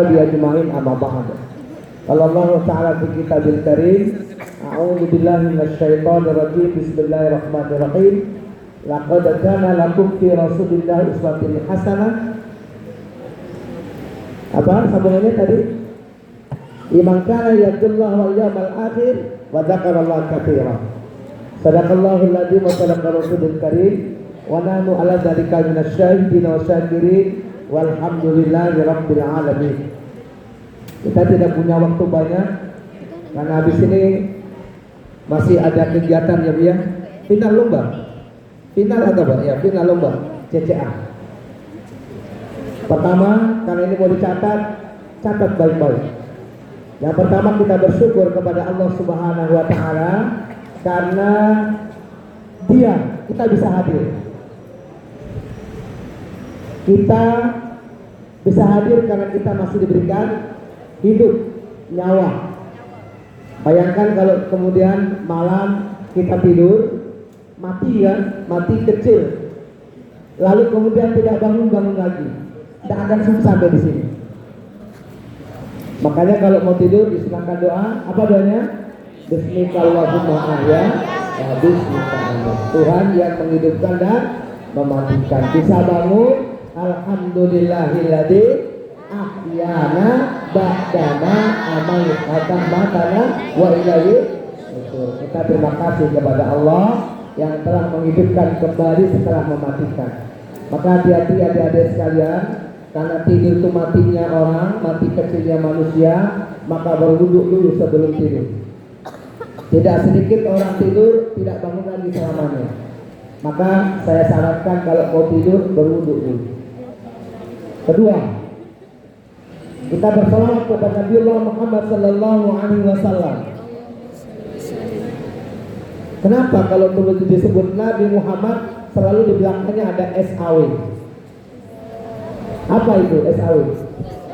Ajma'in amma ba'd. Qala Allah Ta'ala fi kitabil karim, a'udzu billahi minasyaitonir rajim. Bismillahirrahmanirrahim. Laqad kana lakum fi Rasulillahi uswatun hasanah. Apa sambungannya tadi? Liman kana yarjullaha wal yawmal akhir wa dzakarallaha katsiran. Sadaqallahul ladzi wa sadaqa rasulul karim wa nahnu ala dzalika minasyahidin wa syakirin walhamdulillahi rabbil alamin. Kita tidak punya waktu banyak karena habis ini masih ada kegiatan ya Bu ya. Final lomba. Final atau apa? Ya, final lomba CCA. Pertama, karena ini mau dicatat, catat baik-baik. Yang pertama kita bersyukur kepada Allah Subhanahu wa taala karena kita bisa hadir. Kita bisa hadir karena kita masih diberikan hidup, nyawa. Bayangkan kalau kemudian malam kita tidur, mati kan, mati kecil. Lalu kemudian tidak bangun lagi. Tidak akan sampai di sini. Makanya kalau mau tidur disilakan doa. Apa doanya? Bismillahirrahmanirrahim. Ya, Bismillah. Tuhan yang menghidupkan dan mematikan. Bisa bangun. Alhamdulillahilladzi ahyana ba'dama amatana matana wa ilaihi nusyur. Kita terima kasih kepada Allah yang telah menghidupkan kembali setelah mematikan. Maka hati-hati adik-adik sekalian, karena tidur itu matinya orang, mati kecilnya manusia, maka berwudu dulu sebelum tidur. Tidak sedikit orang tidur tidak bangun lagi selamanya. Maka saya sarankan kalau mau tidur berwudu dulu. Kedua, kita bersalawat kepada Nabi Muhammad sallallahu alaihi wasallam. Kenapa kalau disebut Nabi Muhammad selalu di belakangnya ada SAW? Apa itu SAW?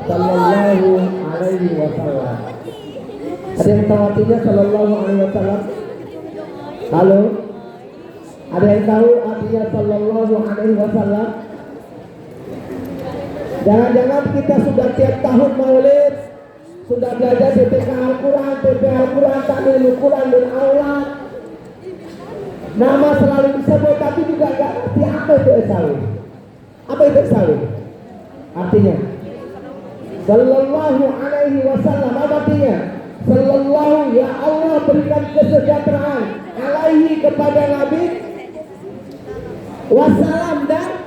Sallallahu alaihi wasallam. Ada yang tahu artinya sallallahu alaihi wasallam? Halo? Ada yang tahu artinya sallallahu alaihi wasallam? Jangan-jangan kita sudah tiap tahun maulid, sudah belajar TPK Al-Quran, Ta'limul Quran dan Aulad. Nama selalu disebut tapi juga gak ngerti apa itu SAW. Apa itu SAW? Artinya sallallahu alaihi wasallam. Apa artinya? Sallallahu, ya Allah berikan kesejahteraan alaihi kepada Nabi, wassalam dan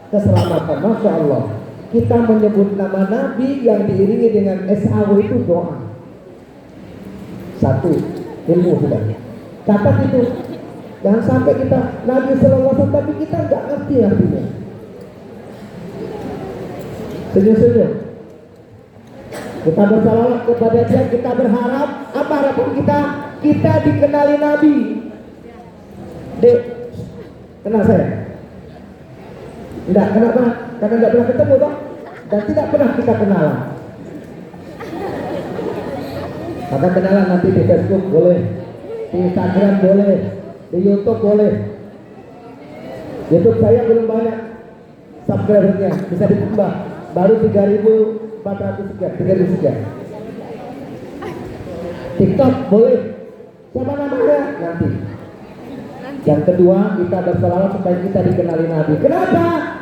keselamatan. Masya Allah. Kita menyebut nama Nabi yang diiringi dengan SAW itu doa. Satu, ilmu sudah. Catat itu. Jangan sampai kita Nabi Sallallahu Alaihi Wasallam tapi kita nggak ngerti artinya. Senyum-senyum. Kita bersalawat kepada Dia, kita berharap apa harapan kita? Kita dikenali Nabi. Dek, kenal saya? Enggak, kenapa? Karena enggak pernah ketemu toh, dan tidak pernah kita kenalan. Maka kenalan nanti di Facebook boleh, di Instagram boleh, di YouTube boleh. YouTube saya belum banyak subscribernya, bisa ditambah, baru 3.400 sekian. TikTok boleh, siapa namanya nanti. Yang kedua, kita bersalawat supaya kita dikenali Nabi. Kenapa?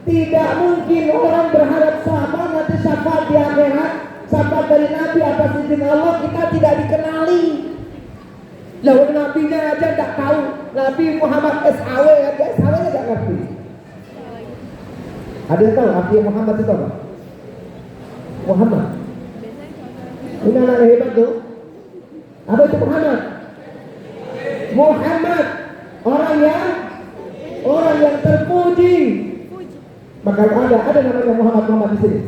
Tidak mungkin orang berharap sama nanti syafaat di akhirat, syafaat dari Nabi atas izin Allah kita tidak dikenali. Lalu Nabinya aja tidak tahu. Nabi Muhammad SAW aja, SAW tidak ngerti. Ada yang tahu arti Muhammad itu apa? Muhammad. Ini anak hebat tuh. Apa itu Muhammad? Muhammad, orang yang terpuji. Maka ada namanya Muhammad di sini.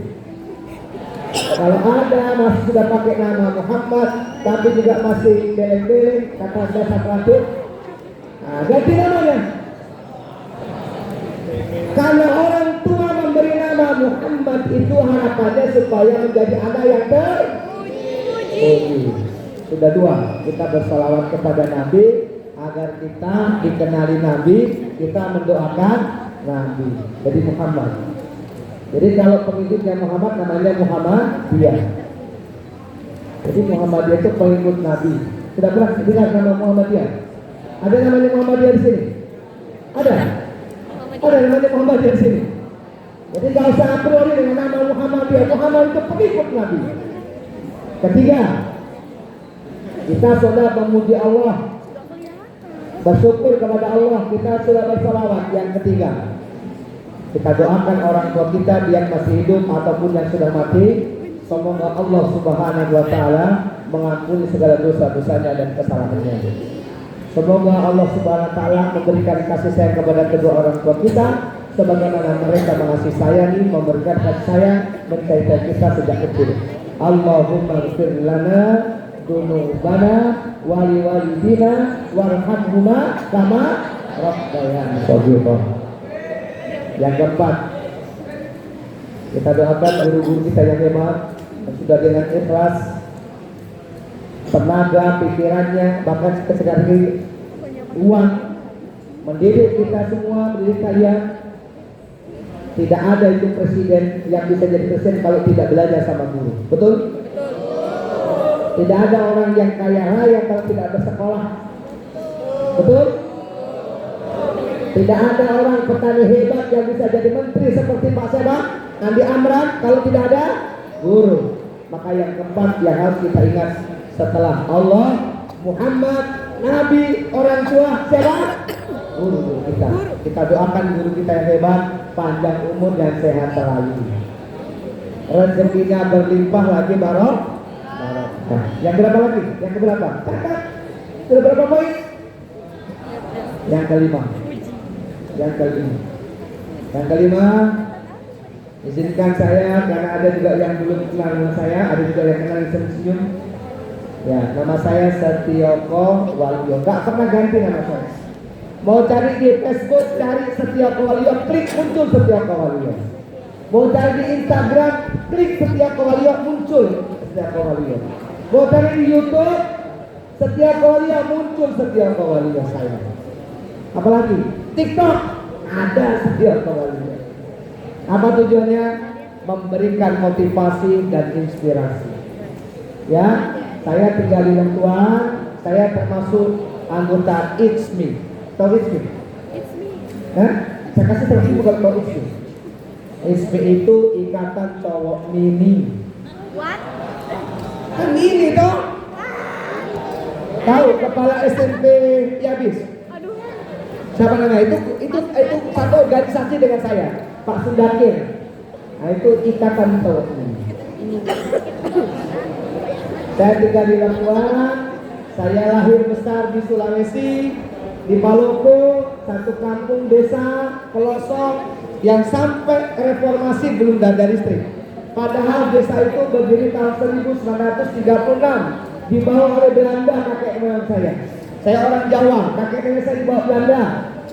Kalau ada masih sudah pakai nama Muhammad, tapi juga masih beleng-beleng kata dasar terakhir, ganti namanya. Karena orang tua memberi nama Muhammad itu harapannya supaya menjadi anak yang terpuji. Sudah dua, kita bersalawat kepada Nabi agar kita dikenali Nabi, kita mendoakan Nabi. Jadi Muhammad. Jadi kalau pengikutnya Muhammad namanya Muhammadiyah. Jadi Muhammadiyah itu pengikut Nabi. Sudah pernah dengar nama Muhammadiyah? Ada namanya Muhammadiyah di sini? Ada? Ada namanya Muhammadiyah di sini. Jadi kalau usah a priori dengan nama Muhammadiyah. Muhammad itu pengikut Nabi. Ketiga, kita sudah memuji Allah, bersyukur kepada Allah, kita sudah bersalawat. Yang ketiga, kita doakan orang tua kita yang masih hidup ataupun yang sudah mati. Semoga Allah Subhanahu wa Ta'ala mengampuni segala dosa-dosanya dan kesalahannya. Semoga Allah Subhanahu wa Ta'ala memberikan kasih sayang kepada kedua orang tua kita, sebagaimana mereka mengasihi sayangi, memberikan kasih sayang mencintai kita sejak kecil. Allahumma ighfir lana dzunubana wa liwalidina warhamhuma kama rabbayana shaghira. Yang keempat, kita doakan guru-guru kita yang hebat, yang sudah dengan ikhlas tenaga, pikirannya, bahkan sekedar uang mendidik kita semua, mendidik kalian. Tidak ada itu presiden yang bisa jadi presiden kalau tidak belajar sama guru. Betul? Tidak ada orang yang kaya raya kalau tidak bersekolah. Betul? Tidak ada orang petani hebat yang bisa jadi menteri seperti Pak Seba, Andi Amran kalau tidak ada guru. Maka yang keempat yang harus kita ingat setelah Allah, Muhammad, Nabi, orang tua, siapa? Guru kita. Kita doakan guru kita yang hebat, panjang umur dan sehat selalu. Rezekinya berlimpah lagi barok. Nah, yang berapa lagi? Yang keberapa? Sudah berapa poin? Yang kelima. Yang kelima, izinkan saya karena ada juga yang belum kenal dengan saya, ada juga yang kenal senyum. Ya, nama saya Setioko Waluyo. Gak pernah ganti nama saya. Mau cari di Facebook, cari Setioko Waluyo, klik muncul Setioko Waluyo. Mau cari di Instagram, klik Setioko Waluyo, muncul Setioko Waluyo. Mau cari di YouTube, Setioko Waluyo, muncul Setioko Waluyo saya. Apalagi TikTok, ada Setioko Waluyo. Apa tujuannya? Memberikan motivasi dan inspirasi. Ya, saya tinggal di Lengkuan, saya termasuk anggota It's Me. Tahu It's Me? Saya kasih terus bukan tahu It's Me. It's Me itu ikatan cowok mini. What? Kan mini toh? Tahu kepala SMP Yabis? Siapa namanya? Itu satu organisasi dengan saya, Pak Sundakir. Nah itu ikatan cowok mini. Saya tinggal di Labuan, saya lahir besar di Sulawesi, di Maluku, satu kampung desa pelosok yang sampai reformasi belum ada listrik. Padahal desa itu berdiri tahun 1936, dibawa oleh Belanda kakek moyang saya. Saya orang Jawa, kakek nenek saya dibawa Belanda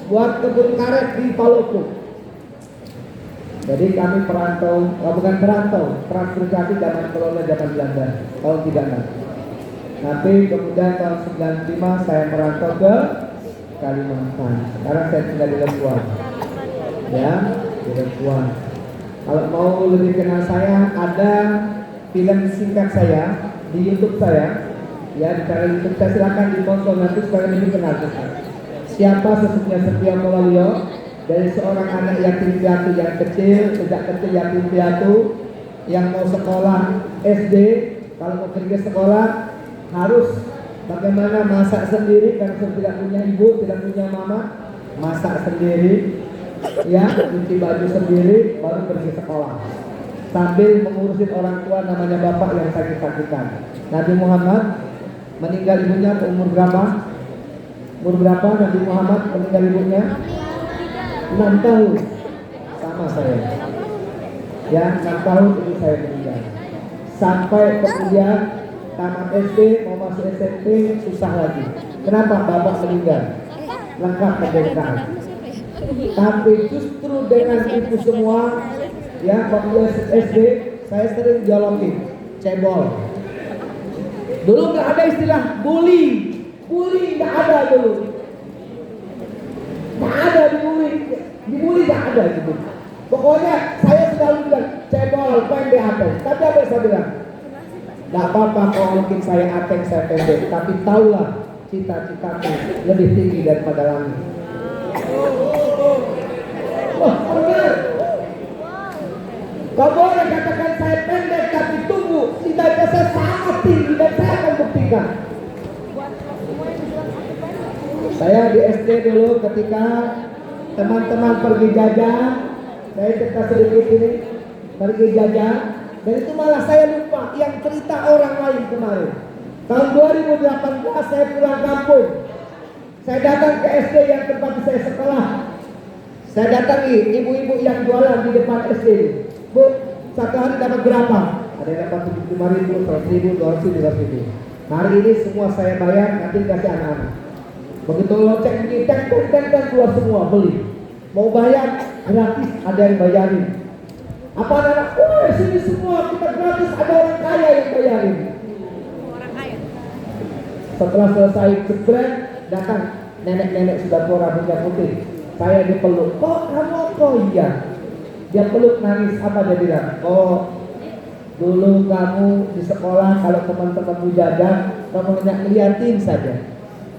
buat kebun karet di Maluku. Jadi kami perantau, bukan perantau, transmigrasi zaman kolonial zaman Belanda tahun 36. Tapi kemudian tahun 95 saya merantau ke Kalimantan. Sekarang saya tinggal di Lengkuan. Ya, di Lengkuan. Kalau mau lebih kenal saya, ada film singkat saya di YouTube saya. Ya, di channel YouTube saya silakan ditonton nanti supaya lebih kenal saya. Siapa sesungguhnya Setioko Waluyo? Dari seorang anak yatim piatu yang kecil, sejak kecil yatim piatu, yang mau sekolah SD, kalau mau pergi sekolah harus bagaimana masak sendiri karena saya tidak punya ibu, tidak punya mama, masak sendiri, ya, cuci baju sendiri, baru pergi sekolah. Sambil mengurusin orang tua namanya bapak yang sakit-sakitan. Nabi Muhammad meninggal ibunya ke umur berapa? Umur berapa Nabi Muhammad meninggal ibunya? 6 tahun. Sama saya. Ya, 6 tahun itu saya meninggal. Sampai kemudian tamat SD, mau masuk SMP, susah lagi. Kenapa bapak meninggal? Lengkap kebenaran. Tapi justru dengan itu semua, ya, waktu SD, saya sering dialogin, cebol. Dulu nggak ada istilah bully nggak ada dulu. Nggak ada dibully nggak ada gitu. Pokoknya saya sudah selalu bilang cebol pendek ateng. Tapi apa yang saya bilang? Gak apa-apa kalau mungkin saya ateng, saya pendek, tapi tahulah cita-citaku lebih tinggi daripada langit. Wah, benar. Kau boleh katakan saya pendek, tapi tunggu, cita-cita saya sangat tinggi dan saya akan buktikan. Saya di SD dulu ketika teman-teman pergi jajan, saya cerita sedikit ini, pergi jajan, dan itu malah saya lupa yang cerita orang lain kemarin. Tahun 2018 saya pulang kampung. Saya datang ke SD yang tempat saya sekolah. Saya datangi ibu-ibu yang jualan di depan SD. Bu, satu hari dapat berapa? Ada yang dapat 75.000, 100.000, 200.000. Hari ini semua saya bayar, nanti kasih anak-anak. Begitu loceng ini, dan keluar semua beli. Mau bayar gratis, ada yang bayarin. Apa anak-anak? Wah, sini semua kita gratis, ada orang kaya yang bayarin. Setelah selesai jebret, datang nenek-nenek sudah tua rambutnya putih. Saya dipeluk. Kok kamu kok? Iya. Dia peluk nangis. Apa dia bilang? Oh, dulu kamu di sekolah kalau teman-temanmu jajan, kamu hanya ngeliatin saja.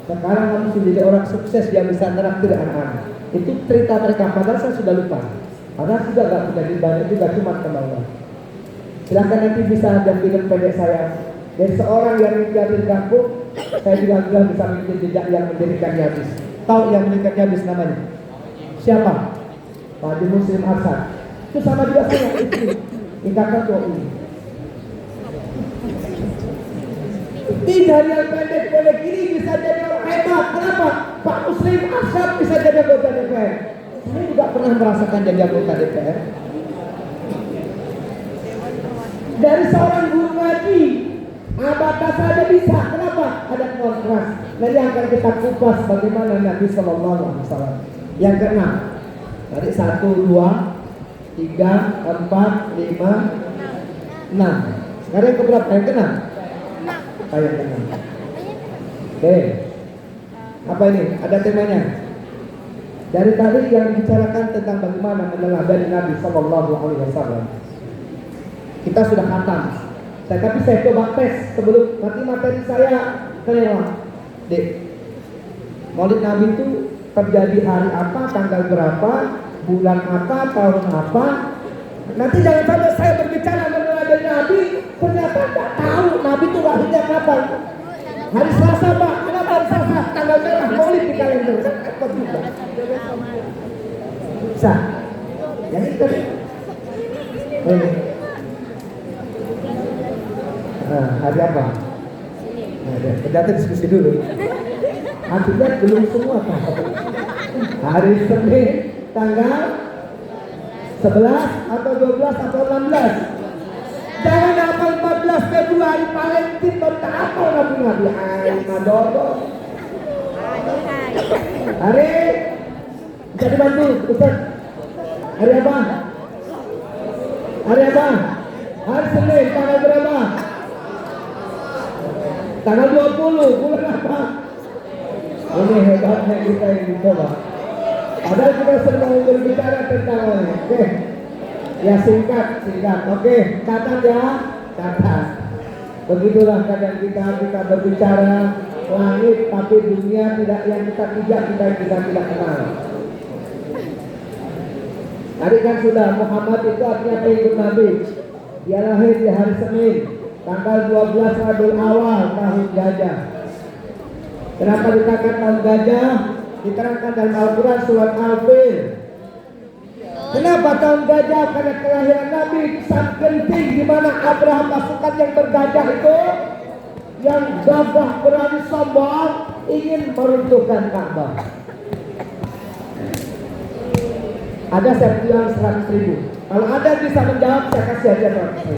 Sekarang kamu sudah jadi orang sukses yang bisa traktir anak-anak. Itu cerita mereka. Padahal saya sudah lupa. Padahal sudah gak punya banyak juga cuma teman-teman. Silahkan nanti bisa ada film pendek saya. Dari seorang yang menjadi di kampung, saya juga bisa mengikuti jejak yang mendirikan Yabis. Tahu yang mendirikan Yabis namanya? Siapa? Pak Haji Muslim Arsad. Itu sama juga saya istri ikatan tua ini. Tidak yang pendek-pendek ini bisa jadi orang hebat. Kenapa? Pak Muslim Arsad bisa jadi anggota DPR. Saya juga pernah merasakan jadi anggota DPR. Dari seorang guru ngaji, abatas saja bisa. Kenapa? Ada kontras. Nanti akan kita kupas bagaimana Nabi Sallallahu Alaihi Wasallam. Yang keenam, tadi 1, 2, 3, 4, 5, 6. Sekarang yang keberapa? Yang keenam? Yang keenam. Oke. Apa ini? Ada temanya. Dari tadi yang dibicarakan tentang bagaimana meneladani Nabi Sallallahu Alaihi Wasallam. Kita sudah khatam. Tapi saya coba tes sebelum nanti materi saya kelewat. Dek, Maulid Nabi itu terjadi hari apa, tanggal berapa, bulan apa, tahun apa. Nanti jangan sampai saya berbicara meneladani Nabi, ternyata tidak tahu Nabi itu lahirnya kapan. Hari Selasa Pak, kenapa hari Selasa? Tanggal merah Maulid di kalender. Apa juga? Bisa. Yang itu. Hari apa? Kita diskusi dulu. Artinya belum semua tahu. Hari Senin tanggal 11 atau 12 atau 16. Jangan apa 14 Februari Valentine baru apa Nabi Madodo. Hari bisa dibantu Ustaz. Hari apa? Hari apa? Hari Senin tanggal berapa? Tanggal 20 bulan apa? Ini hebatnya kita ini coba. Padahal kita sedang berbicara tentang ini. Oke. Ya singkat. Oke, catat ya. Catat. Begitulah kadang kita berbicara langit tapi dunia tidak yang kita pijak, kita tidak kenal. Tadi kan sudah Muhammad itu artinya pengikut Nabi. Dia lahir di hari Senin, tanggal 12 Rabiul Awal tahun gajah. Kenapa dikatakan tahun gajah? Diterangkan dalam Al-Quran surat Al-Fil. Kenapa tahun gajah? Karena kelahiran Nabi sangat genting, di mana Abraham pasukan yang bergajah itu, yang gagah berani sombong, ingin meruntuhkan Ka'bah. Ada saya bilang 100.000. Kalau ada bisa menjawab, saya kasih aja 100.000.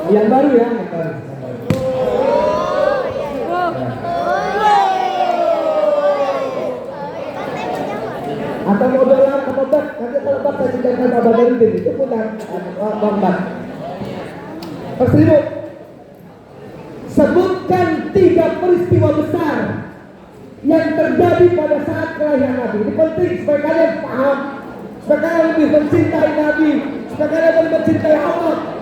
Yang baru ya, yang baru. Atau mau dolar, atau bat. Nanti kalau bat saya tidak akan tambah dari ini. Itu pun bat. Perseribu. Sebutkan 3 peristiwa besar yang terjadi pada saat kelahiran Nabi. Ini penting supaya kalian paham sekarang lebih mencintai Nabi, sekarang lebih mencintai Allah.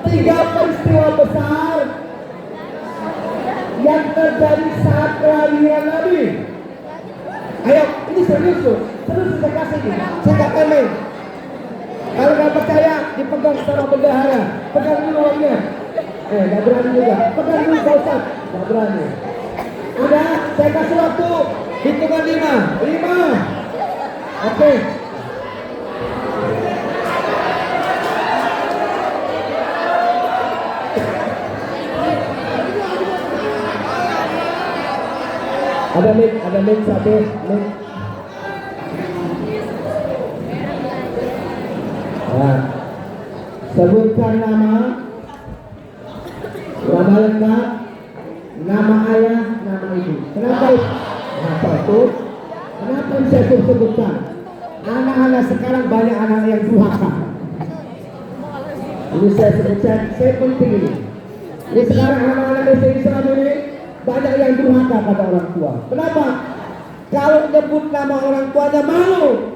3 peristiwa besar yang terjadi saat kelahiran Nabi. Ayo, ini serius tuh, serius saya kasih nih, saya nggak main. Kalau nggak percaya, dipegang sama bendahara, pegang dulu uangnya. Nggak berani juga, pegang dulu Pak Ustadz, nggak berani. Udah, saya kasih waktu, hitungan 5. Oke. Ada mic satu, mic. Nah, sebutkan nama lengkap, nama ayah, nama ibu. Kenapa itu? Kenapa saya sebutkan? Anak-anak sekarang banyak anak yang durhaka. Ini saya sebutkan, saya penting ini. Ini sekarang anak-anak Islam ini banyak yang durhaka pada orang tua. Kenapa? Kalau nyebut nama orang tuanya malu.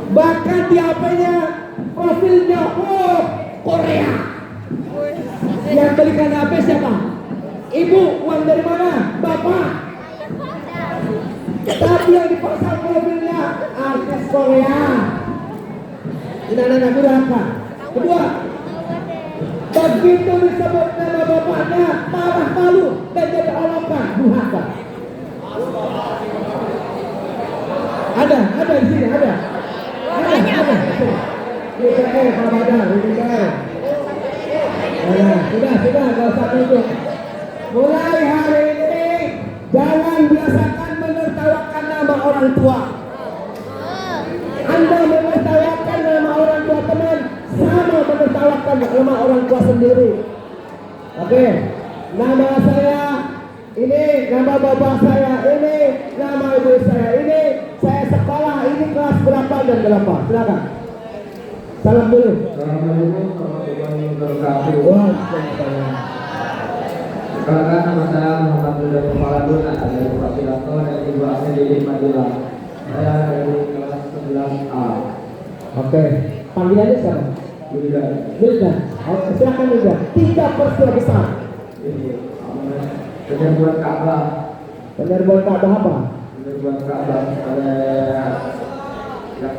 Bahkan di HP-nya profilnya Korea. Yang belikan HP siapa? Ibu. Uang dari mana? Bapak. Tapi yang dipasang profilnya artis Korea. Ini anak-anak durhaka. Kedua, begitu disebut nama bapaknya marah, malu dan jadi olokan, durhaka. Ada di sini, ada. Ini kalau ada, sudah, nggak usah tunjuk. Mulai hari ini jangan biasakan menertawakan nama orang tua. Anda menertawakan nama orang tua teman, sama menertawakan nama orang tua sendiri. Oke, nama saya ini, nama bapak saya ini, nama ibu saya ini, saya sekolah ini kelas berapa dan berapa. Silakan. Salam dulu. Assalamualaikum warahmatullahi wabarakatuh. Waalaikumsalam. Perkenalkan, nama saya Muhammad Ridwan Faladun, dari Pak Piranto dan Ibu Asli di Madura. Saya dari kelas 11A. Oke, panggilannya siapa? Wildan. Oke, silakan Wildan. 3 peristiwa besar. Ini penyerbuan Ka'bah. Penyerbuan Ka'bah apa? Penyerbuan Ka'bah oleh yang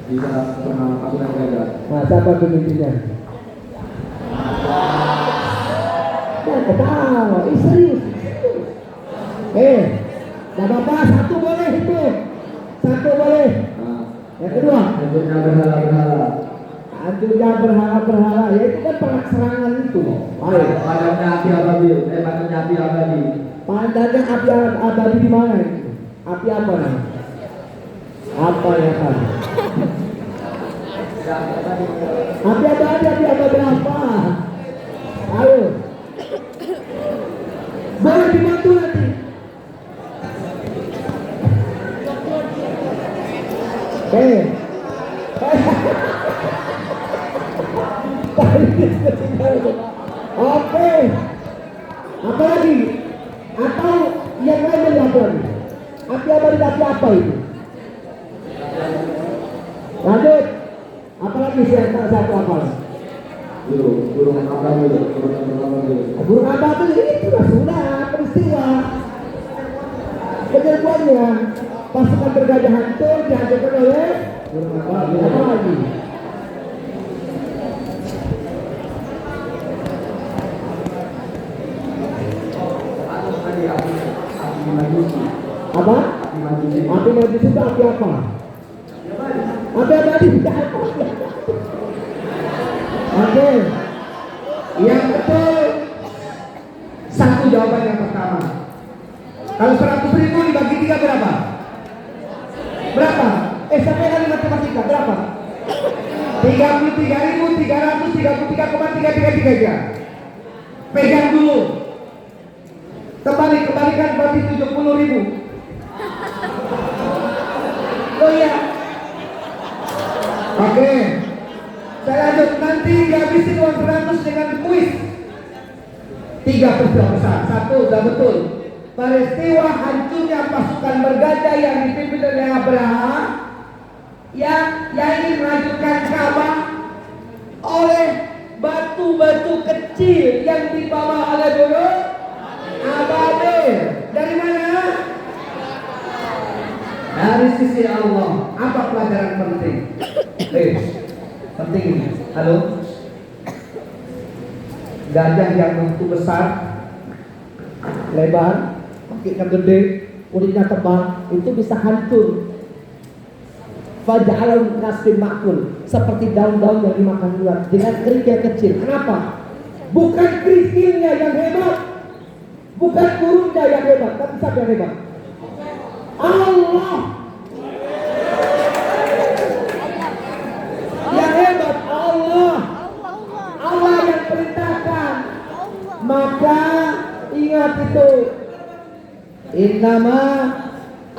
di sana bernama Pasukan Gagal. Nah, siapa pemimpinnya? Ketawa, serius. Gak apa-apa, 1 boleh itu. 1 boleh. Yang kedua, Hancurnya berhala-berhala. hancurnya berhala-berhala, ya itu kan serangan itu. Ayo. Padamnya api abadi. Padamnya api abadi. Padamnya api abadi di mana itu? Api apa nih? Apa ya kan? Api abadi apa? Ayo. Boleh dibantu nanti. Oke. Apa lagi? Atau yang lain dari apa lagi? Api abadi apa itu? Lanjut. Apalagi satu apa? Burung apa dulu? Burung apa itu sudah peristiwa. Penyerbuannya pasukan bergajah hancur dihancurkan oleh burung apa lagi? Apa? Api majusi itu api apa? Api abadi tidak apa? Oke. Yang betul 1 jawaban yang pertama. Kalau 100.000 dibagi 3 berapa? Berapa? Sampai kali matematika berapa? 33.333,333 pegang dulu. Kembalikan berarti 70.000. Oh iya. Oke. Saya lanjut, nanti dihabisin uang 100 dengan kuis. 3 peristiwa besar. 1 sudah betul. Peristiwa hancurnya pasukan bergajah yang dipimpin oleh Abraham yang ingin melanjutkan Ka'bah oleh batu-batu kecil yang dibawa oleh gunung Ababil. Dari mana? Dari sisi Allah. Apa pelajaran penting? Penting ini. Halo? Gajah yang begitu besar, lebar, kakinya gede, kulitnya tebal, itu bisa hancur. Faja'alun kasih makul, seperti daun-daun yang dimakan ular dengan kerikil kecil. Kenapa? Bukan kerikilnya yang hebat, bukan burungnya yang hebat, tapi siapa yang hebat? Allah. Yang hebat Allah. Allah yang perintahkan. Maka ingat itu. Innama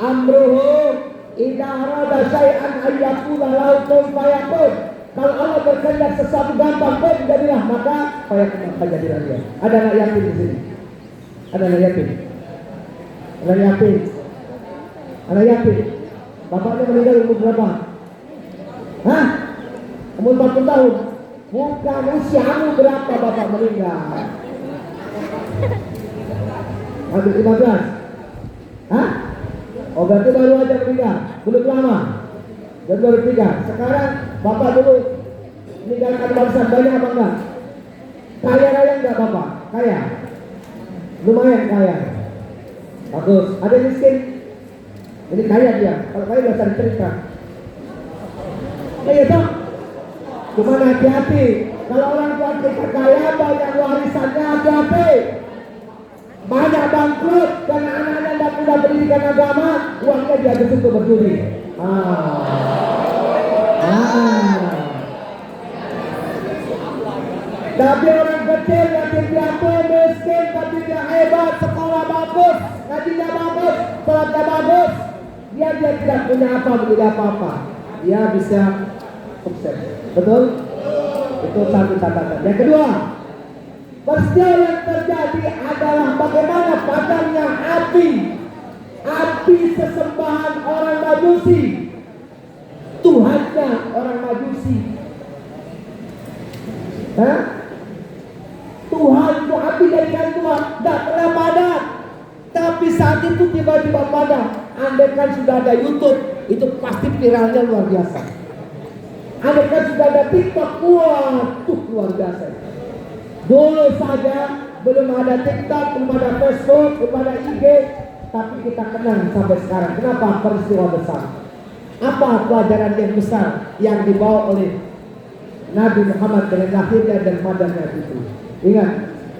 amruhu idza arada syai'an ayyakuna lahu kun fayakun. Kalau Allah berkehendak sesuatu gampang pun jadilah, maka jadilah dia. Ada anak yatim di sini? Ada anak yatim? Anak yatim? Anak yatim? Bapaknya meninggal umur berapa? Hah? Umur 40 tahun? Bukan, usiamu berapa bapak meninggal? Habis 15? Hah? Oh berarti baru aja meninggal? Belum lama? Dan baru 3. Sekarang bapak dulu meninggalkan bangsa banyak apa enggak? Kaya raya enggak bapak? Kaya? Lumayan kaya. Bagus. Ada yang miskin? Ini kaya dia. Kalau kaya udah cari cerita. Kaya toh? Cuma hati-hati. Kalau orang tua kita kaya, banyak warisannya, hati-hati. Banyak bangkrut karena anak-anak tidak punya pendidikan agama, uangnya dia habis untuk berjudi. Tapi orang kecil yatim piatu miskin tapi dia hebat, sekolah bagus, ngajinya bagus, sholatnya bagus, dia tidak punya apa-apa, dia bisa sukses. Betul? Itu satu catatan. Yang kedua, peristiwa yang terjadi adalah bagaimana padamnya api sesembahan orang Majusi, Tuhannya orang Majusi. Hah? Tuhan itu api dari kain Tuhan, tidak pernah padam. Tapi saat itu tiba-tiba padam. Andaikan sudah ada YouTube, itu pasti viralnya luar biasa. Andaikan sudah ada TikTok, waduh luar biasa. Dulu saja belum ada TikTok, belum ada Facebook, belum ada IG, tapi kita kenang sampai sekarang. Kenapa? Peristiwa besar. Apa pelajaran yang besar yang dibawa oleh Nabi Muhammad dengan lahirnya dan padamnya itu? Ingat,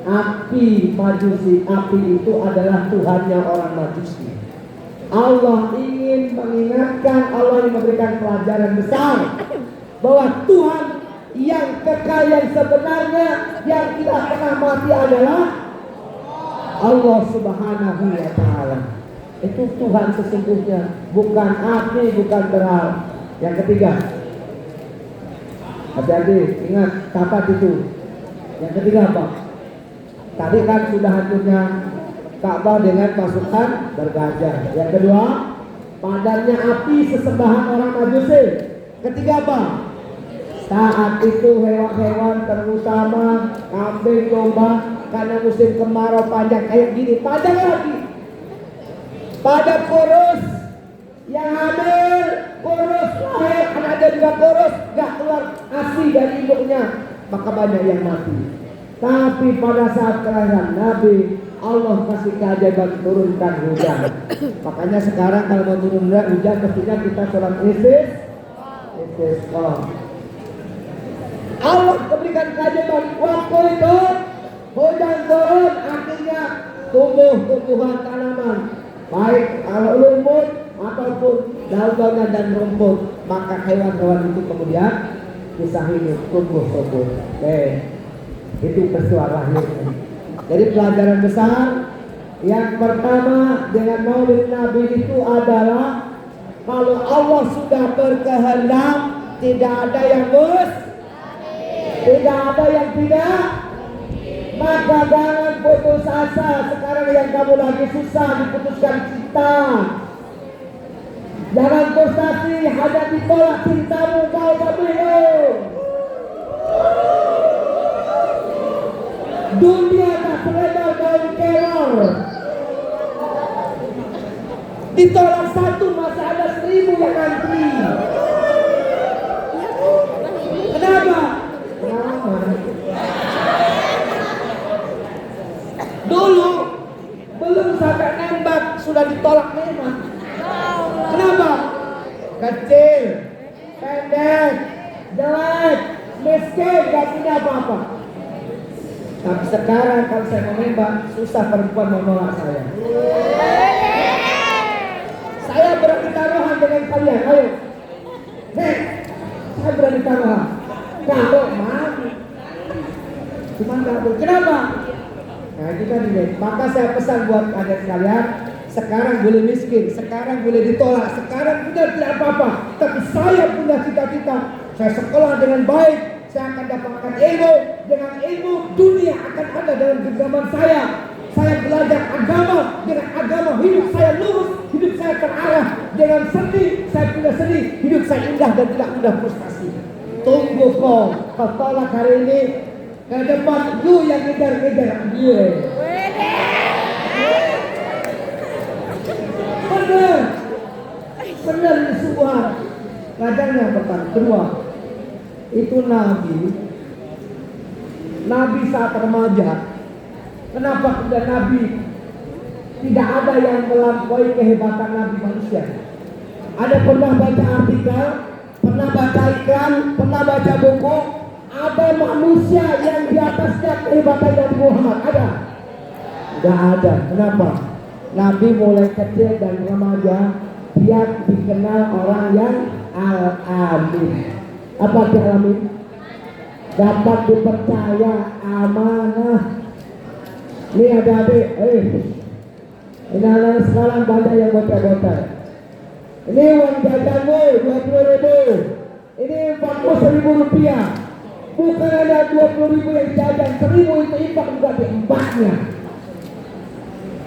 api Majusi, api itu adalah Tuhannya orang Majusi. Allah ingin mengingatkan, Allah ingin memberikan pelajaran besar bahwa Tuhan yang kekal yang sebenarnya yang tidak pernah mati adalah Allah Subhanahu wa Ta'ala. Itu Tuhan sesungguhnya, bukan api, bukan beral. Yang ketiga, hati-hati, ingat catat itu. Yang ketiga apa? Tadi kan sudah hancurnya Ka'bah dengan pasukan bergajah. Yang kedua, padamnya api sesembahan orang Majusi. Ketiga apa? Saat itu hewan-hewan terutama kambing, domba, karena musim kemarau panjang kayak gini, padam lagi. Pada kurus, yang hamil, kurus, lahir, anaknya juga kurus, gak keluar ASI dari induknya, maka banyak yang mati. Tapi pada saat kelahiran Nabi, Allah kasih keajaiban turunkan hujan. Makanya sekarang kalau mau turun hujan, mestinya kita sholat istisqa. Allah memberikan keajaiban waktu itu hujan turun, artinya tumbuh-tumbuhan tanaman, baik kalau lumut ataupun daun-daunan dan rumput, maka hewan-hewan itu kemudian bisa hidup, tumbuh. Itu peristiwa lahirnya. Jadi pelajaran besar yang pertama dengan Maulid Nabi itu adalah kalau Allah sudah berkehendak, tidak ada yang tidak ada yang tidak. Maka jangan putus asa. Sekarang yang kamu lagi susah diputuskan cinta. Jangan frustasi, hanya ditolak cintamu kau Fabio. Dunia tak selebar daun kelor. Ditolak satu masih ada 1000 yang antri. Kenapa? Dulu belum sampai nembak sudah ditolak memang. Kenapa? Kecil, pendek, jelek, miskin, gak punya apa-apa. Tapi sekarang kalau saya mau nembak, susah perempuan mau nolak saya. Saya berani taruhan dengan kalian, ayo. Hei, saya berani taruhan. Kalau mau, cuma gak boleh. Kenapa? Nah itu kan ini. Maka saya pesan buat adik sekalian, sekarang boleh miskin, sekarang boleh ditolak, sekarang sudah tidak apa-apa. Tapi saya punya cita-cita, saya sekolah dengan baik, saya akan dapatkan ilmu. Dengan ilmu dunia akan ada dalam genggaman saya. Saya belajar agama, dengan agama hidup saya lurus, hidup saya terarah. Dengan seni, saya punya seni, hidup saya indah dan tidak mudah frustasi. Tunggu kau tolak hari ini, ke depan lu yang ngejar-ngejar dia. Benar ini semua. Kadang yang pertama, kedua, itu Nabi saat remaja. Kenapa kemudian Nabi tidak ada yang melampaui kehebatan Nabi manusia? Ada pernah baca artikel, pernah baca iklan, pernah baca buku, ada manusia yang di atasnya kehebatan Nabi Muhammad? Ada? Tidak ada. Kenapa? Nabi mulai kecil dan remaja, dia dikenal orang yang al-amin. Apa arti al-amin? Dapat dipercaya, amanah. Ini adik-adik, ini anak sekarang banyak yang bocah-bocah. Ini uang jajanmu 20.000, ini 40.000 rupiah. Bukan ada 20.000 yang jajan, 1.000 itu infak juga di empatnya.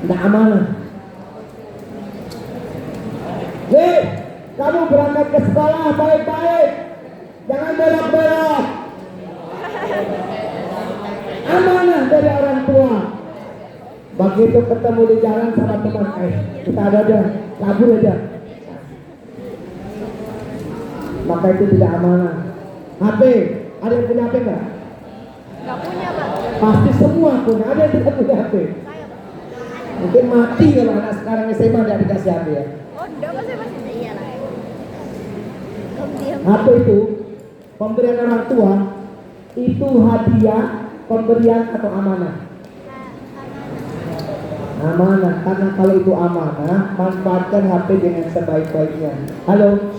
Tidak amanah. Hei, kamu berangkat ke sekolah baik-baik, jangan belok-belok. Amanah dari orang tua. Begitu ketemu di jalan sama teman, kita ada aja, kabur aja. Maka itu tidak amanah. HP, ada yang punya HP enggak? Enggak punya, Pak. Pasti semua punya. Ada yang tidak punya HP? Mungkin mati kalau anak sekarang SMA tidak dikasih HP ya. Oh, enggak masih iya lah. HP itu pemberian orang tua, itu hadiah, pemberian atau amanah? Amanah, karena kalau itu amanah, manfaatkan HP dengan sebaik-baiknya. Halo,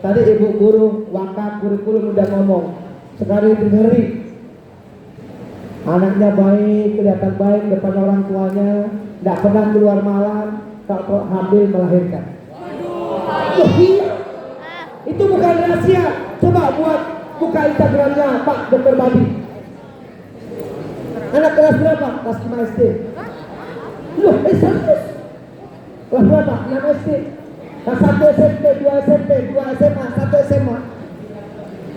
tadi ibu guru wakaf kurikulum udah ngomong, sekarang dengerin. Anaknya baik, kelihatan baik depan orang tuanya, tidak pernah keluar malam, tak hamil melahirkan. Oh, iya. Itu bukan rahasia. Coba buka Instagramnya Pak Dr. Badi. Anak kelas berapa? Kelas 5 SD. Loh, serius? Kelas berapa? 6 SD. Kelas 1 SMP, 2 SMP, 2 SMA, 1 SMA.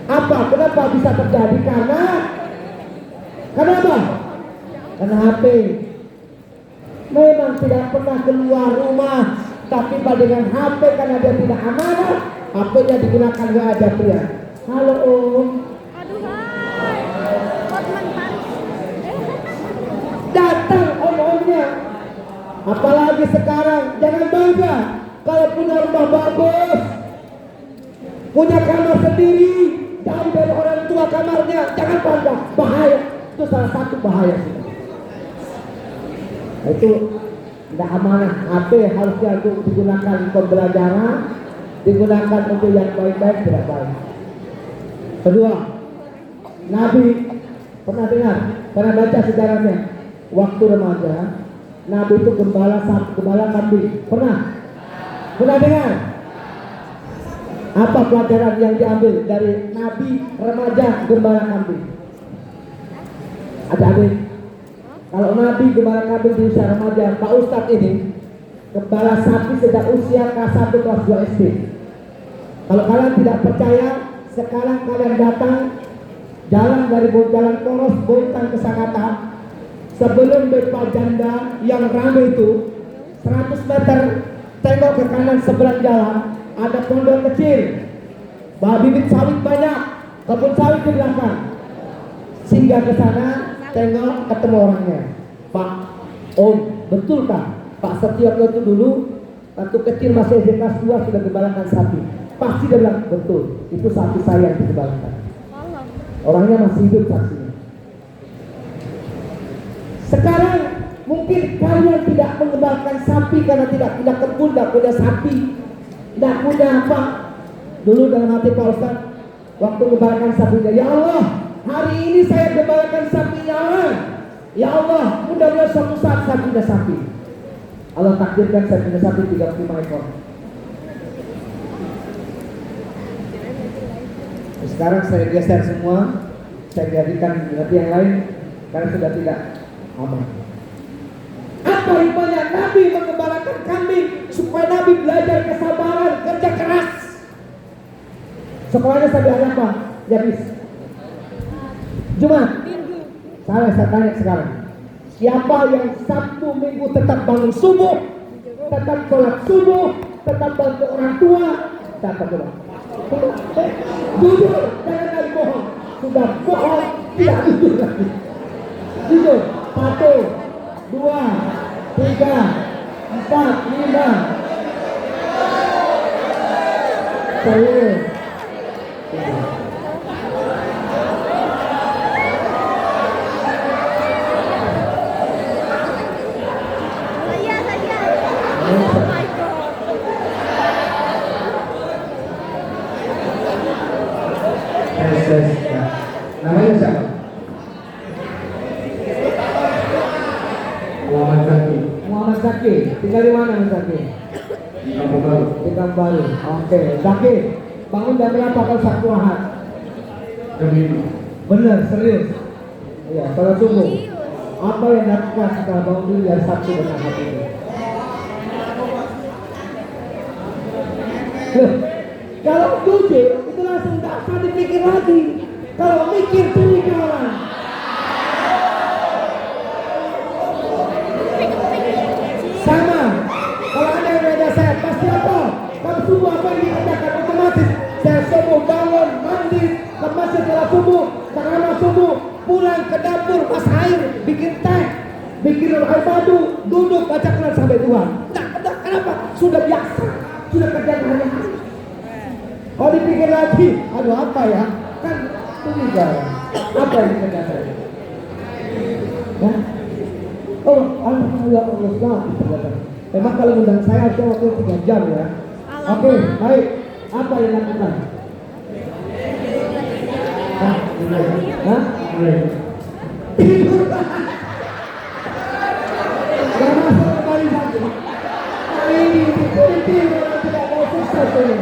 Apa? Kenapa bisa terjadi? Karena apa? Karena HP. Memang tidak pernah keluar rumah, tapi dengan HP karena dia tidak amanah, HP-nya digunakan gak ada pria. Halo Om. Aduh, hai. Hotman Paris. Datang om-omnya. Apalagi sekarang, jangan bangga kalau punya rumah bagus, punya kamar sendiri, jauh dari orang tua kamarnya, jangan bangga, bahaya. Itu salah satu bahaya. Itu tidak amanah. HP harusnya untuk digunakan pembelajaran, digunakan untuk yang baik-baik, tidak baik. Kedua, Nabi pernah dengar, pernah baca sejarahnya. Waktu remaja, Nabi itu gembala kambing. Pernah dengar? Apa pelajaran yang diambil dari Nabi remaja gembala kambing? Adik-adik, kalau Nabi gembala kambing di usia remaja, Pak Ustadz ini gembala sapi sejak usia kelas 1 kelas 2 SD. Kalau kalian tidak percaya, sekarang kalian datang jalan dari jalan Poros Bontang ke Sangatta, sebelum Bepa Janda yang ramai itu 100 meter, tengok ke kanan seberang jalan ada pondok kecil, bibit sawit banyak, kebun sawit di belakang. Singgah ke sana, tengok ketemu orangnya. Pak, Om, betulkah Pak Setioso itu dulu waktu kecil masih SD kelas 2 sudah gembalakan sapi? Pasti dia bilang, betul, itu sapi saya yang digembalakan. Orangnya masih hidup saksinya. Sekarang mungkin kalian tidak mengembalakan sapi karena tidak punya kebun, tidak punya sapi, tidak punya apa. Dulu dalam hati Pak Ustaz, waktu mengembalakan sapinya, ya Allah, hari ini saya gembalakan sapinya. Ya Allah, mudah-mudahan suatu saat saya punya sapi. Allah takdirkan saya punya sapi 35 ekor. Sekarang saya geser semua, saya jadikan nanti yang lain karena sudah tidak aman. Apa hikmahnya Nabi mengembalakan kambing supaya Nabi belajar kesabaran, kerja keras. Sekolahnya sampai hari apa? Jabis. Jumat. Saya tanya sekarang, siapa yang Sabtu Minggu tetap bangun subuh, tetap sholat subuh, tetap bantu orang tua? Siapa coba? Jujur, jangan lagi bohong. Sudah bohong, tidak jujur lagi. Jujur, 1, 2, 3, 4, 5. Saya namanya siapa? Muhammad Zaki. Muhammad Zaki, tinggal di mana Mas Zaki? Di Kampung Baru. Di Kampung Baru. Oke, Zaki, bangun jam berapa kalau Sabtu Ahad? Jam 5. Bener, serius. Iya, kalau subuh. Apa yang dilakukan setelah bangun dulu dari Sabtu dan Ahad ini? Loh, kalau jujur itu langsung tak usah dipikir lagi. Kalau mikir tuh orang. Sama. Kalau ada yang beda saya pasti apa? Kalau subuh apa yang dikerjakan otomatis? Saya subuh bangun, mandi, ke masjid setelah subuh, karena subuh pulang ke dapur, pas air, bikin teh, bikin air madu, duduk baca Quran sampai Tuhan. Nah, kenapa? Sudah biasa, sudah kerjaan hari-hari. Kalau dipikir lagi, aduh apa ya? Kan itu juga apa yang dikerjakan? Ya? Oh, alhamdulillah Allah SWT. Memang kalau undang saya itu waktu 3 jam ya. Oke, baik. Apa yang lakukan? Hah? Tidur. Gak masuk kembali lagi. Hari ini tidur tidak mau sukses ini.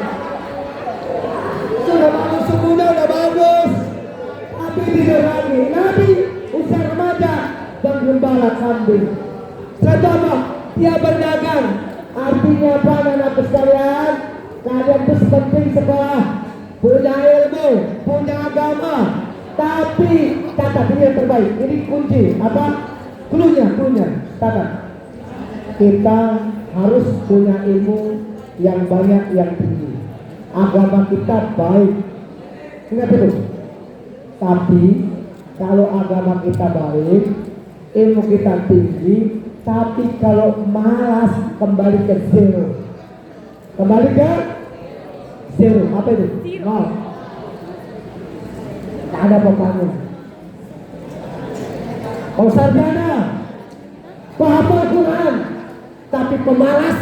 Sudah bagus subuhnya, udah bagus. Tapi tidur lagi. Nabi usia remaja dan gembala kambing. Setelah dia berdagang. Artinya apa anak sekalian? Kalian itu penting sekolah, punya ilmu, punya agama. Tapi catat ini yang terbaik. Ini kunci apa? Cluenya. Catat. Kita harus punya ilmu yang banyak, yang tinggi. Agama kita baik. Ingat itu. Tapi kalau agama kita baik, ilmu kita tinggi, tapi kalau malas kembali ke zero. Kembali ke zero. Apa itu? Nol. Tak ada apa-apanya. Kalau sarjana, paham Quran, tapi pemalas,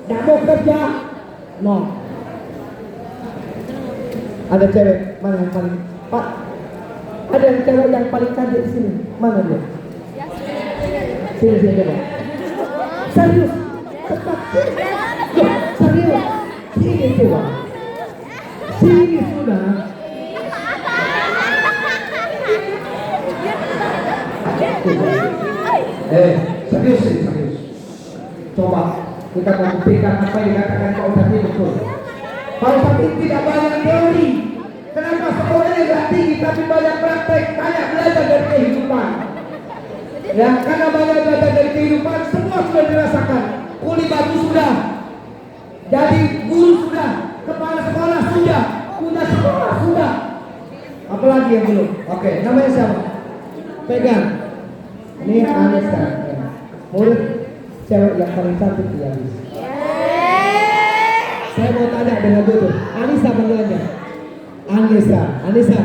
tidak mau kerja, nol. Ada cewek mana yang paling Pak? Ada yang cewek yang paling cantik di sini. Mana dia? Sini coba. Serius. Cepat. Serius. Sini coba. Sini sudah. Serius. Coba kita membuktikan apa yang dikatakan Pak Ustadz ini betul. Pak Ustadz ini tidak banyak teori. Kenapa sekolahnya nggak tinggi tapi banyak praktek, banyak belajar dari kehidupan. Ya, karena banyak belajar dari kehidupan, semua sudah dirasakan. Kuli batu sudah, jadi guru sudah, kepala sekolah sudah, punya sekolah sudah. Apalagi yang belum? Oke, namanya siapa? Pegang. Ini Anissa, ya. Murid cewek yang paling cantik di Anis. Saya mau tanya dengan jujur, Anissa panggilannya? Anissa, Anissa.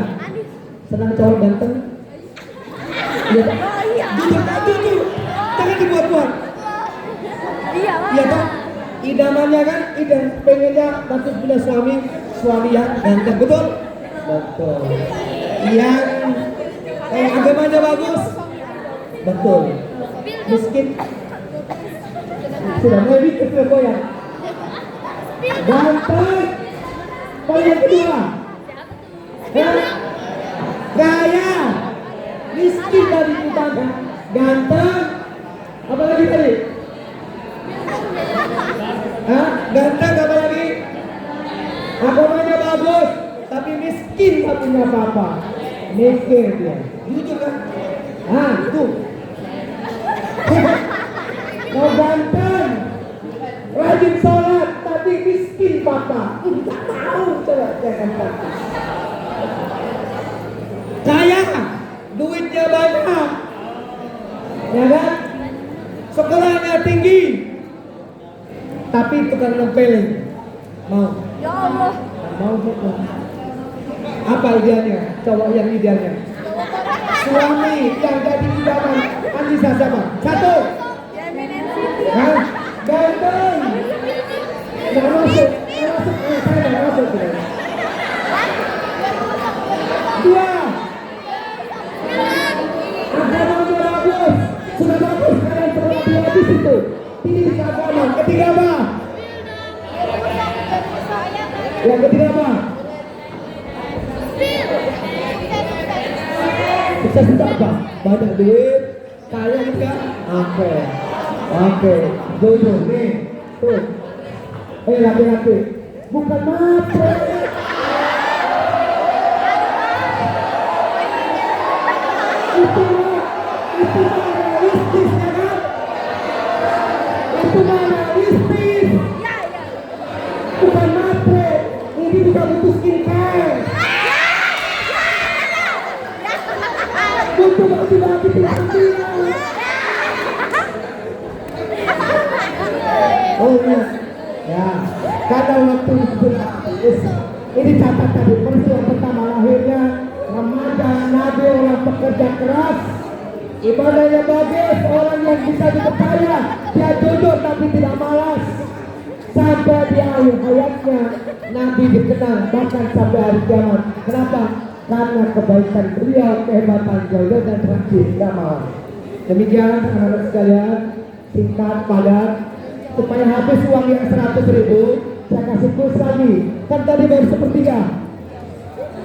Senang cowok ganteng? Iya. Jujur, jangan dibuat-buat. Iya lah. Iya kan? Idamannya kan, pengennya nanti punya suami yang ganteng, betul? Betul. Yang agamanya bagus, betul. Miskin, sudah mulai bikin goyang. Ganteng, yang kedua, gaya, miskin dari utama, ganteng, apalagi tadi? Ganteng apalagi? Agamanya bagus, tapi miskin tak punya apa-apa. Miskin dia, jujur kan? Itu. Mau ganteng, rajin sholat, tapi miskin papa. Tak tahu coba jangan kata. Kaya, duitnya banyak, ya kan? Sekolahnya tinggi, tapi tukang nempelin. Mau? Ya Allah. Mau betul. Apa idealnya? Cowok yang idealnya? Suami yang jadi idaman Anissa siapa? Satu. Hah? Ganteng. Nggak masuk. Saya nggak masuk. Dua. Agamanya bagus. Sudah bagus kalian semua di situ. Pilih agama. Ketiga apa? Yang ketiga apa? Sukses itu apa? Banyak duit, kaya juga. Oke. Jujur nih, tuh. Laki-laki, bukan matre. Itu realistis ya kan? Itu realistis. Bukan matre. Ini juga butuh skincare. Butuh bagi-bagi penampilan. Oh iya. Ya, karena waktu itu ini catat tadi peristiwa pertama lahirnya remaja Nabi, orang pekerja keras, ibadahnya bagus, orang yang bisa dipercaya, dia jujur tapi tidak malas. Sampai di akhir hayatnya Nabi dikenal bahkan sampai hari kiamat. Kenapa? Karena kebaikan beliau, kehebatan beliau dan rajin tidak malas. Demikian anak-anak sekalian, singkat padat supaya habis uang yang 100.000 saya kasih plus lagi. Kan tadi baru sepertiga.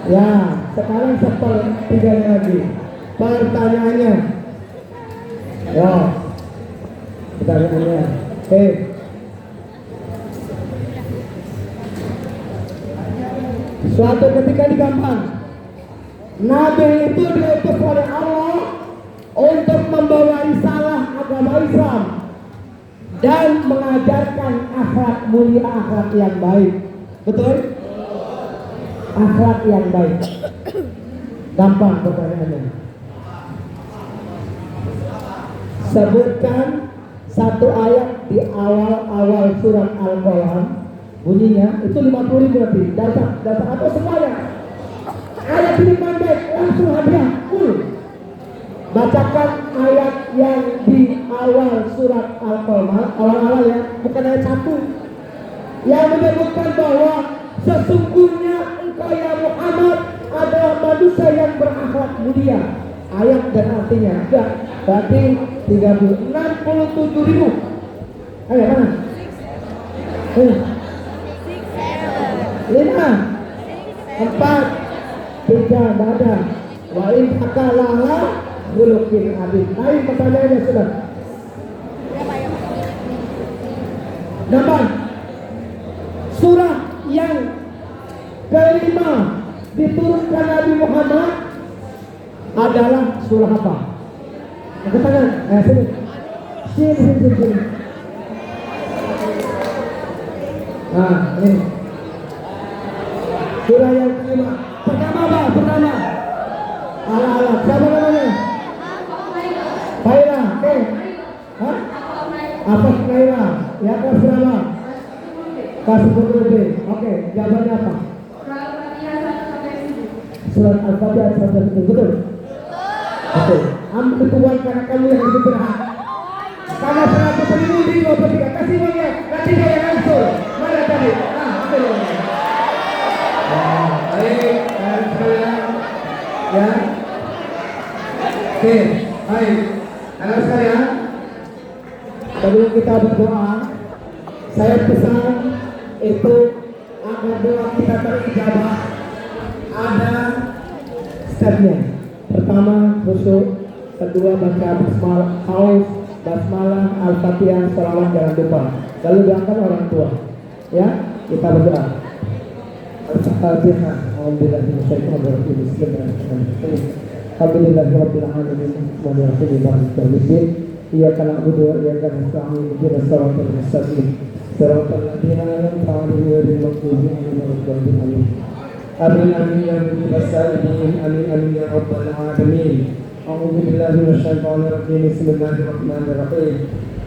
Ya, sekarang sepertiganya lagi. Pertanyaannya. Ya. Pertanyaannya. Suatu ketika di Gampang, Nabi itu diutus oleh Allah untuk membawa risalah agama Islam dan mengajarkan akhlak mulia, akhlak yang baik. Betul? Akhlak yang baik. Gampang pertanyaannya. Sebutkan satu ayat di awal-awal surat Al-Qalam. Bunyinya itu 50.000 berarti. Data atau semuanya. Ayat ini pendek, langsung hadiah. Bacakan ayat yang di awal surat Al-Qalam, awal-awal ya, bukan ayat 1, yang menyebutkan bahwa sesungguhnya engkau ya Muhammad adalah manusia yang berakhlak mulia. Ayat dan artinya enggak, berarti 67.000. Ayo mana? 5, 4, 3, dada. Wa in hakalala bulukin abid. Ayo pertanyaannya sudah. Nampak? Surah yang kelima diturunkan Nabi Muhammad adalah surah apa? Angkat tangan. Sini. Sini. Nah, ini. Surah yang kelima. Pertama apa? Pertama. Ala. Siapa namanya? Faira. Oke. Hah? Apa Faira? Ya, kelas berapa? Kelas 10B. Oke, jawabannya apa? Surat Al-Fatihah 1-10. Betul? Oke. Ambil tuan karena kamu yang lebih berhak. Karena 100.000 di 23. Kasih uangnya. Kasih saya langsung. Mana tadi? Ambil uangnya. Baik, sekalian. Ya. Oke, baik. Anak sekalian, sebelum kita berdoa, saya pesan itu agar doa kita terijabah ada stepnya. Pertama khusyuk, kedua baca basmalah, al-fatihah, sholawat jangan lupa. Lalu doakan orang tua. Ya, kita berdoa. Al-Fatihah. Alhamdulillahirobbilalamin. Bismillahirrahmanirrahim. Alhamdulillahirabbil alamin. Bismillahirrahmanirrahim. Iyyaka na'budu wa iyyaka nasta'in. Ihdinas siratal mustaqim. Siratal ladzina an'amta 'alaihim ghairil maghdubi 'alaihim waladdallin. Amin amin ya rabbal alamin. Amin amin ya rabbal alamin. A'udzu billahi minasyaitonir rajim. Bismillahirrahmanirrahim.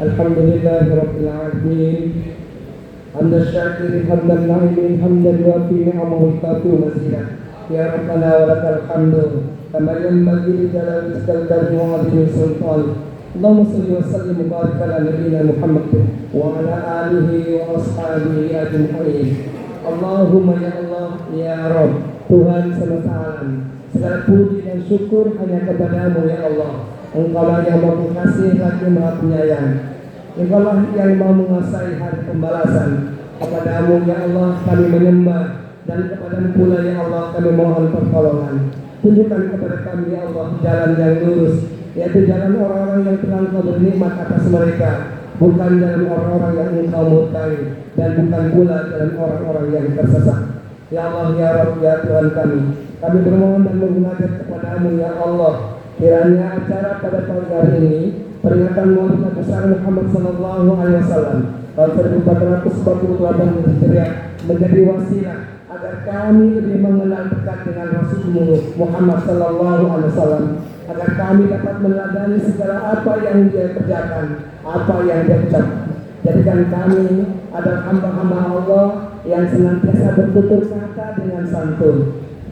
Alhamdulillahirabbil alamin. Hamdan syakirin hamdan na'imin hamdan yuafi ni'amahu kafi mazidah. Ya Rabbana wa lakal hamdu kama yanbaghi li jalali wajhika wa 'azimi sultanik. Allahumma shalli wa sallim wa barik ala nabiyyina Muhammad wa ala alihi wa ashabihi ajma'in. Allahumma ya Allah ya Rabb, Tuhan semesta alam, segala puji dan syukur hanya kepadamu ya Allah. Engkau yang Maha Pengasih lagi Maha Penyayang. Engkaulah yang mau menguasai hari pembalasan. Kepadamu ya Allah kami menyembah, dan kepadamu pula ya Allah kami mohon pertolongan. Tunjukkan kepada kami ya Allah jalan yang lurus, yaitu jalan orang-orang yang telah Engkau bernikmat atas mereka, bukan jalan orang-orang yang Engkau murkai, dan bukan pula jalan orang-orang yang tersesat. Ya Allah ya Rabb ya Tuhan kami bermohon dan menghadap kepadamu ya Allah, kiranya acara pada pagi hari ini, peringatan Maulid besar Muhammad sallallahu alaihi wasallam tahun 1448 Hijriah menjadi wasilah agar kami lebih mengenal dekat dengan Rasulullah Muhammad sallallahu alaihi wasallam, agar kami dapat meneladani segala apa yang dia kerjakan, apa yang dia ucapkan. Jadikan kami adalah hamba-hamba Allah yang senantiasa bertutur kata dengan santun,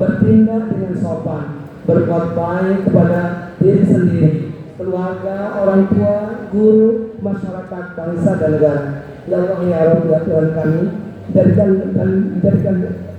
bertindak dengan sopan, berbuat baik kepada diri sendiri, keluarga, orang tua, guru, masyarakat, bangsa dan negara. Ya Allah ya Rabb ya Tuhan kami, jadikan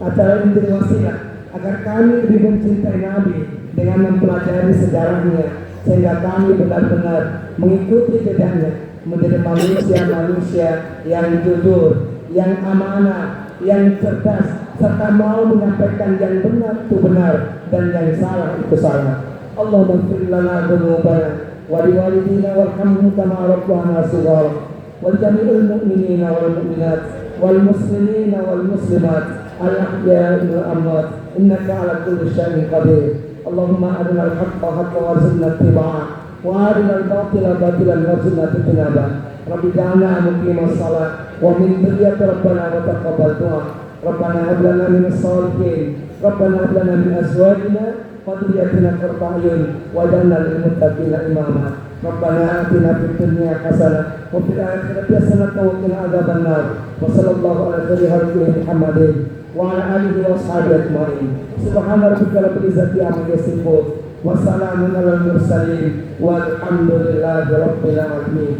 acara ini menjadi wasilah agar kami lebih mencintai Nabi dengan mempelajari sejarahnya, sehingga kami benar-benar mengikuti jejaknya, menjadi manusia yang jujur, yang amanah, yang cerdas, serta mau menyampaikan yang benar itu benar dan yang salah itu salah. Allahumma ighfir lana dzunubana wa liwalidina warhamhum kama rabbana shighara wal jami'il mu'minina wal mu'minat wal muslimina wal muslimat al ahya'i wal amwat innaka 'ala kulli syai'in qadir. Allahumma arina al-haqqa haqqan warzuqna ittiba'ah wa arina al-batila batilan warzuqna ijtinabah. Rabbi ja'alna muqimas shalah wa min dhurriyyati rabbana wa taqabbal du'a. Rabbana hab lana minas shalihin. Rabbana hab lana min azwajina wa dhurriyyatina qurrata a'yun waj'alna lil muttaqina imama. Rabbana atina fid dunya hasanah wa fil akhirati hasanah wa qina adzabannar. Wa sallallahu ala sayyidina Muhammadin wa ala alihi wa ashabihi ajma'in. Subhana rabbika rabbil izzati amma yasifun wa salamun alal mursalin walhamdulillahi rabbil alamin.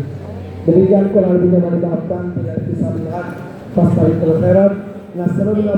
Demikian kurang lebihnya mohon dimaafkan, tidak bisa melihat. Fastabiqul khairat. Nasrullah